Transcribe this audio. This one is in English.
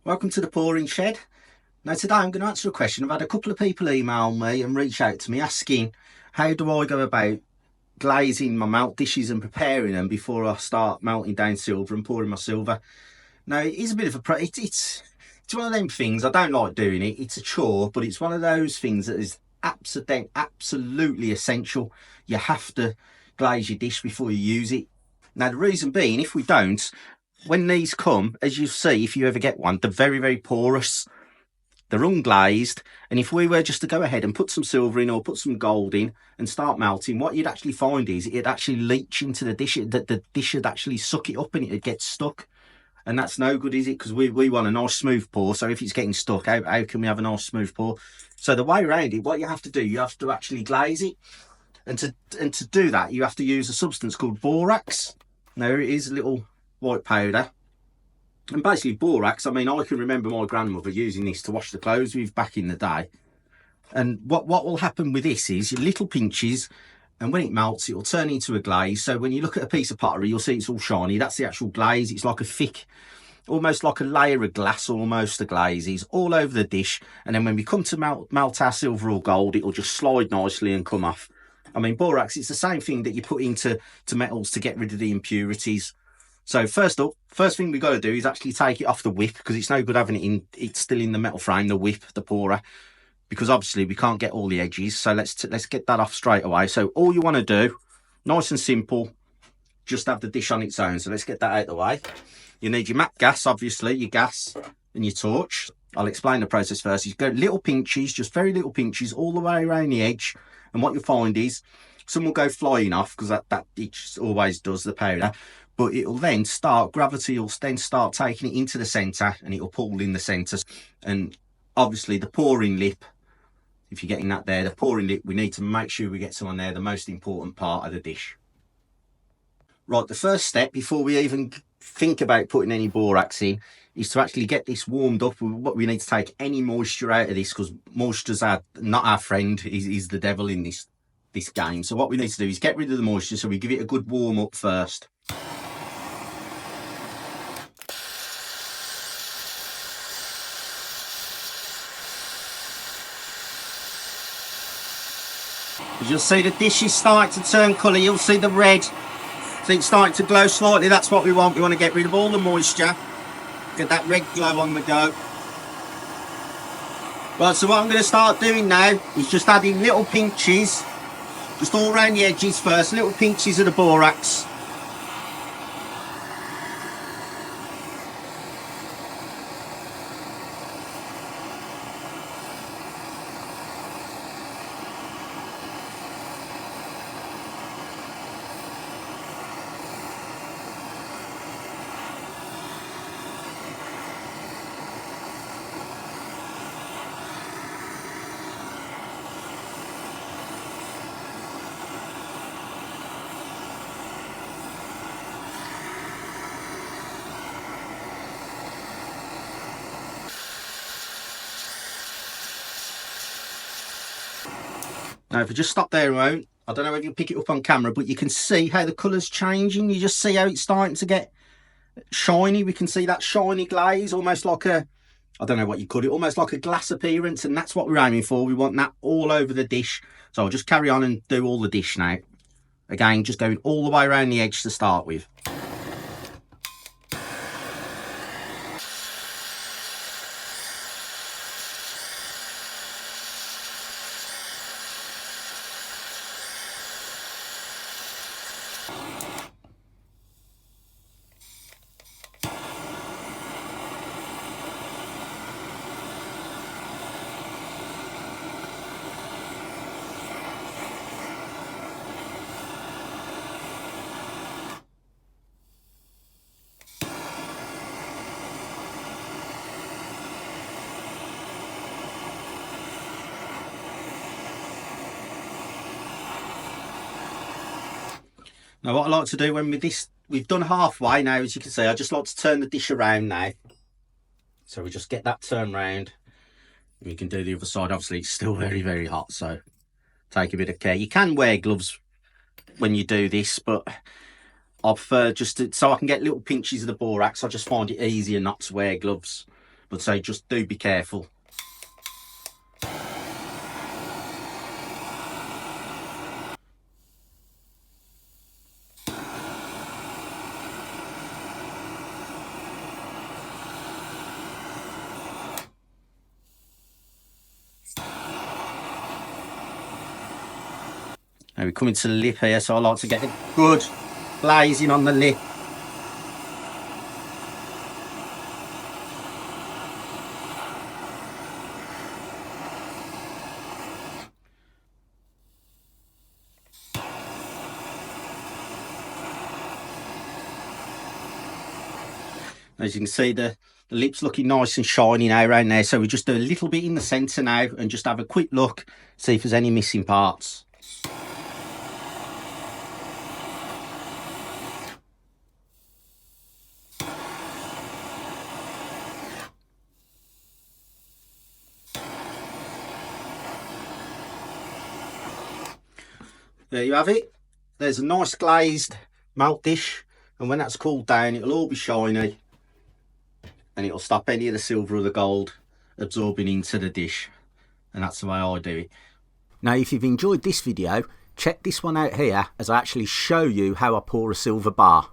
Welcome to the pouring shed. Now today I'm going to answer a question. I've had a couple of people email me and reach out to me asking how do I go about glazing my melt dishes and preparing them before I start melting down silver and pouring my silver. Now it is a bit of it's one of them things. I don't like doing it. It's a chore, but it's one of those things that is absolutely essential. You have to glaze your dish before you use it. Now the reason being, if we don't, when these come, as you see, if you ever get one, they're very porous. They're unglazed, and if we were just to go ahead and put some silver in or put some gold in and start melting, what you'd actually find is it'd actually leach into the dish. That the dish would actually suck it up and it'd get stuck, and that's no good, is it? Because we want a nice smooth pour. So if it's getting stuck, how can we have a nice smooth pour? So the way around it, what you have to do, you have to actually glaze it, and to do that, you have to use a substance called borax. Now it is a little white powder. And basically borax, I mean, I can remember my grandmother using this to wash the clothes with back in the day. And what will happen with this is your little pinches, and when it melts, it will turn into a glaze. So when you look at a piece of pottery, you'll see it's all shiny. That's the actual glaze. It's like a thick, almost like a layer of glass, almost a glaze is all over the dish. And then when we come to melt our silver or gold, it'll just slide nicely and come off. I mean, borax, it's the same thing that you put into metals to get rid of the impurities. So first thing we've got to do is actually take it off the whip, because it's no good having it in, it's still in the metal frame, the whip, the pourer, because obviously we can't get all the edges. So let's get that off straight away. So all you want to do, nice and simple, just have the dish on its own. So let's get that out of the way. You need your MAC gas, obviously, your gas and your torch. I'll explain the process first. You go little pinches, just very little pinches all the way around the edge. And what you'll find is some will go flying off, because that it always does, the powder. But it'll then start, gravity will then start taking it into the centre, and it'll pull in the centre. And obviously the pouring lip, if you're getting that there, the pouring lip, we need to make sure we get some on there, the most important part of the dish. Right, the first step before we even think about putting any borax in is to actually get this warmed up. What we need to take any moisture out of this, because moisture's not our friend, is the devil in this game. So what we need to do is get rid of the moisture, so we give it a good warm up first. As you'll see, the dish is starting to turn colour. You'll see the red. So it's starting to glow slightly. That's what we want. We want to get rid of all the moisture. Get that red glow on the go. Right, so what I'm going to start doing now is just adding little pinches, just all around the edges first, little pinches of the borax. Now, if I just stop there a moment, I don't know if you'll pick it up on camera, but you can see how the colour's changing. You just see how it's starting to get shiny. We can see that shiny glaze, almost like a, I don't know what you call it, almost like a glass appearance, and that's what we're aiming for. We want that all over the dish. So I'll just carry on and do all the dish now. Again, just going all the way around the edge to start with. Now what I like to do when we've done halfway now, as you can see, I just like to turn the dish around now. So we just get that turn round. We can do the other side. Obviously it's still very hot, so take a bit of care. You can wear gloves when you do this, but I prefer so I can get little pinches of the borax. I just find it easier not to wear gloves. but so just do be careful. Now we're coming to the lip here, so I like to get a good glazing on the lip. As you can see, the lip's looking nice and shiny now around there, so we just do a little bit in the centre now and just have a quick look, see if there's any missing parts. There you have it. There's a nice glazed malt dish, and when that's cooled down it'll all be shiny and it'll stop any of the silver or the gold absorbing into the dish, and that's the way I do it. Now if you've enjoyed this video, check this one out here as I actually show you how I pour a silver bar.